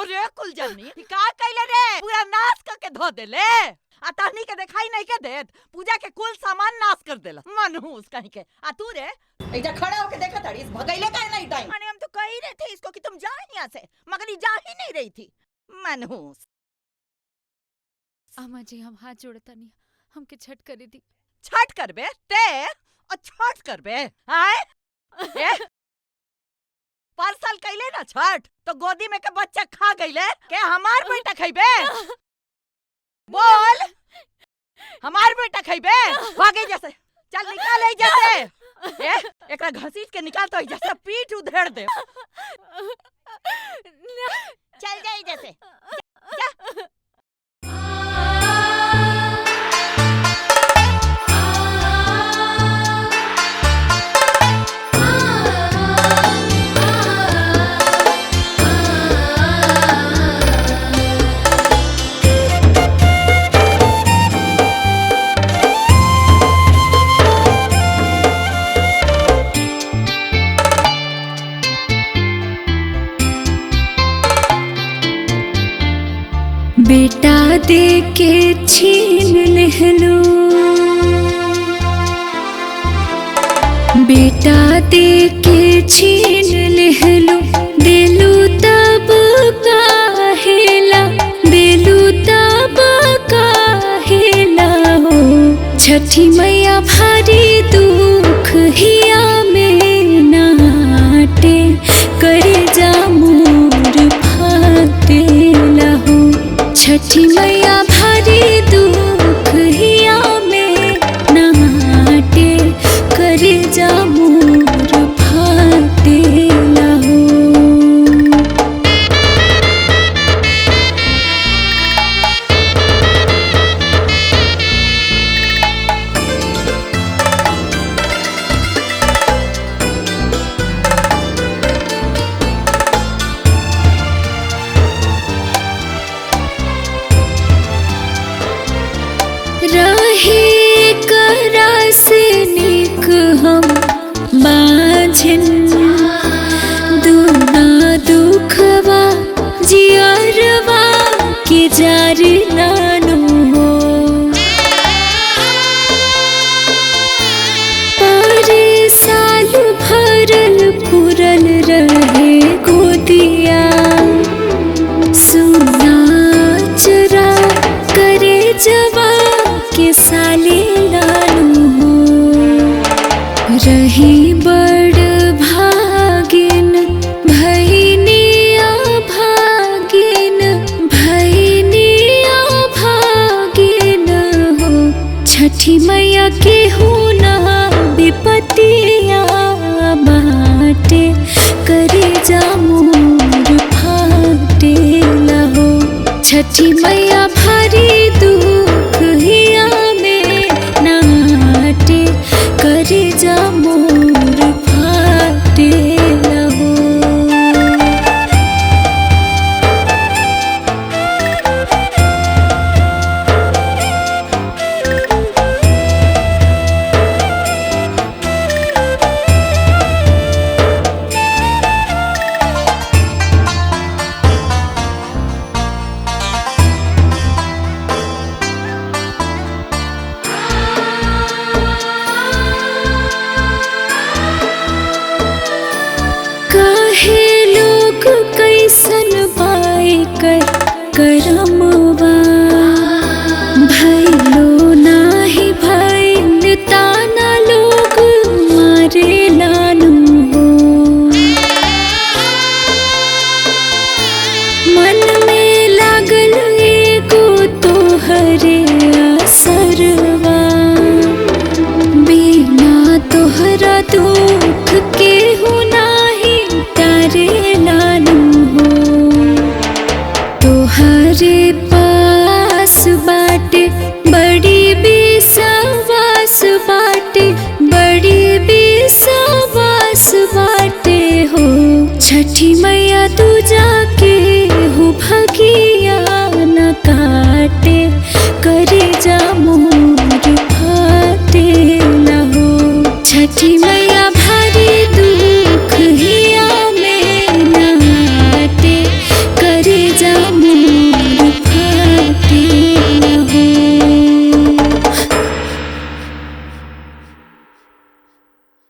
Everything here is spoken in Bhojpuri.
अरे कुल जानी का कइले रे, पूरा नाश करके धो देले। आ तहनी के दिखाई नहीं के देत, पूजा के कुल सामान नाश कर देला मनहूस कहीं के। आ तू रे एजा खड़ा होके देखा ताड़ी, भगैले काहे नहीं टाइम? अरे हम तो कह ही रहे थे इसको कि तुम जाओ यहाँ से, मगर ये जा ही नहीं रही थी मनहूस। अम्मा जी हम हाथ जोड़ता नहीं, हमके छठ करे दी। छठ करबे ते और छठ करबे आए पार्सल कैले ना छठ तो गोदी में के बच्चा खा गईले के हमार बेटा खइबे? बोल हमार बेटा खइबे? भागे जैसे चल निकाल जैसे एकरा घसीट के निकाल तो जैसे पीठ उधेड़ दे। चल जाई जैसे जा। बेटा दे के छीन लेहलो, बेटा दे के छीन लेहलो, देलू तब काहेला, देलू तब काहेला हो। छठी मैया भारी दुख हिया में नाटे, करे जा मोर फाटेला हो। छठी मैया भारी दुख हिया में नाटे, करे जा मोर फाटेला हो। रहे करा से निक हम बाझिन, दुना दुखवा जियरवा के जार नानो हो। पर साल भरल पुरल रहे गोदिया, सुना चरा करे जवा के साले लालू हो। रही बड़ भागिन भैनिया भागिन, भैनिया भागिन हो। छठी मैया के हो ना विपतिया बाटे, करे जा मोर फाटेला हो। छठी मैया भारी दुख हिया में नाटे, करे जा मोर फाटेला हो। काहे लोग कैसन पाए कर करमवा, भैलो नाही भैल ताना लोग मारे लानू हो। मन में लागल एगो तोहरे असरवा, बिना तोहरा दुख के हो नाही तारे लानू हो। तोहरे पास बाटे बड़ी विश्वास बाटे, बड़ी विश्वास बाटे हो। छठी मैया तू जाके हो भगिया न काटे, करे जा मोर फाटेला हो। छठी मैया